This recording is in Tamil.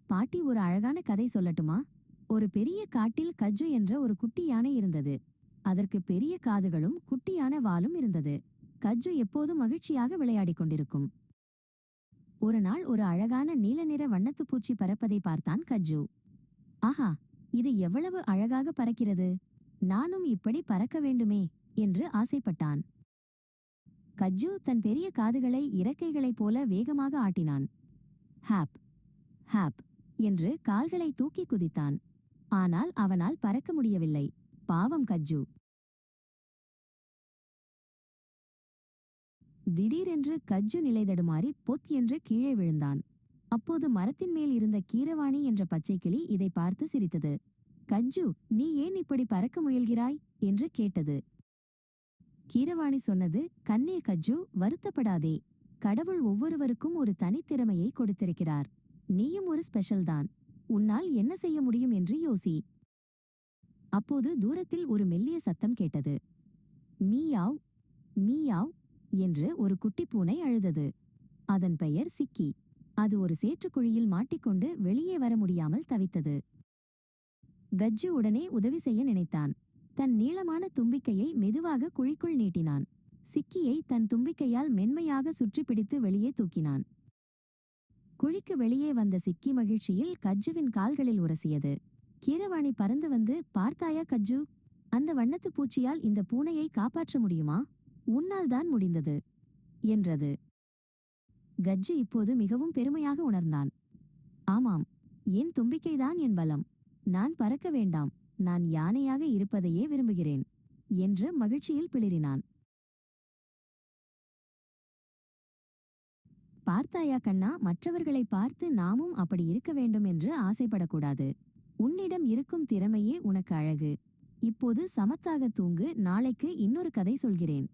பாட்டி ஒரு அழகான கதை சொல்லட்டுமா? ஒரு பெரிய காட்டில் கஜ்ஜு என்ற ஒரு குட்டி யானை இருந்தது. அதற்கு பெரிய காதுகளும் குட்டியான வாலும் இருந்தது. கஜ்ஜு எப்போதும் மகிழ்ச்சியாக விளையாடிக் கொண்டிருக்கும். ஒரு நாள் ஒரு அழகான நீல நிற வண்ணத்துப் பூச்சி பறப்பதை பார்த்தான் கஜ்ஜு. ஆஹா, இது எவ்வளவு அழகாக பறக்கிறது! நானும் இப்படி பறக்க வேண்டுமே என்று ஆசைப்பட்டான். கஜ்ஜு தன் பெரிய காதுகளை இறக்கைகளைப் போல வேகமாக ஆட்டினான். ஹாப் ஹாப் என்று கால்களை தூக்கி குதித்தான். ஆனால் அவனால் பறக்க முடியவில்லை. பாவம் கஜ்ஜு. திடீரென்று கஜ்ஜு நிலைதடுமாறி பொத் என்று கீழே விழுந்தான். அப்போது மரத்தின் மேல் இருந்த கீரவாணி என்ற பச்சைக்கிளி இதை பார்த்து சிரித்தது. கஜ்ஜு, நீ ஏன் இப்படி பறக்க முயல்கிறாய் என்று கேட்டது. கீரவாணி சொன்னது, கண்ணே கஜ்ஜு, வருத்தப்படாதே. கடவுள் ஒவ்வொருவருக்கும் ஒரு தனித்திறமையை கொடுத்திருக்கிறார். நீயும் ஒரு ஸ்பெஷல் தான். உன்னால் என்ன செய்ய முடியும் என்று யோசி. அப்போது தூரத்தில் ஒரு மெல்லிய சத்தம் கேட்டது. மீயாவ் மீயாவ் என்று ஒரு குட்டி பூனை அழுதது. அதன் பெயர் சிக்கி. அது ஒரு சேற்றுக்குழியில் மாட்டிக்கொண்டு வெளியே வர முடியாமல் தவித்தது. கஜ்ஜு உடனே உதவி செய்ய நினைத்தான். தன் நீளமான தும்பிக்கையை மெதுவாக குழிக்குள் நீட்டினான். சிக்கியை தன் தும்பிக்கையால் மென்மையாக சுற்றி பிடித்து வெளியே தூக்கினான். குழிக்கு வெளியே வந்த சிக்கி மகிழ்ச்சியில் கஜ்ஜுவின் கால்களில் உரசியது. கீரவாணி பறந்து வந்து, பார்த்தாயா கஜ்ஜு, அந்த வண்ணத்து பூச்சியால் இந்த பூனையை காப்பாற்ற முடியுமா? உன்னால் தான் முடிந்தது என்றது. கஜ்ஜு இப்போது மிகவும் பெருமையாக உணர்ந்தான். ஆமாம், என் தும்பிக்கைதான் என் பலம். நான் பறக்க வேண்டாம், நான் யானையாக இருப்பதையே விரும்புகிறேன் என்று மகிழ்ச்சியில் பிளிரினான். பார்த்தாயா கண்ணா, மற்றவர்களை பார்த்து நாமும் அப்படி இருக்க வேண்டும் என்று ஆசைப்படக்கூடாது. உன்னிடம் இருக்கும் திறமையே உனக்கு அழகு. இப்போது சமத்தாக தூங்கு, நாளைக்கு இன்னொரு கதை சொல்கிறேன்.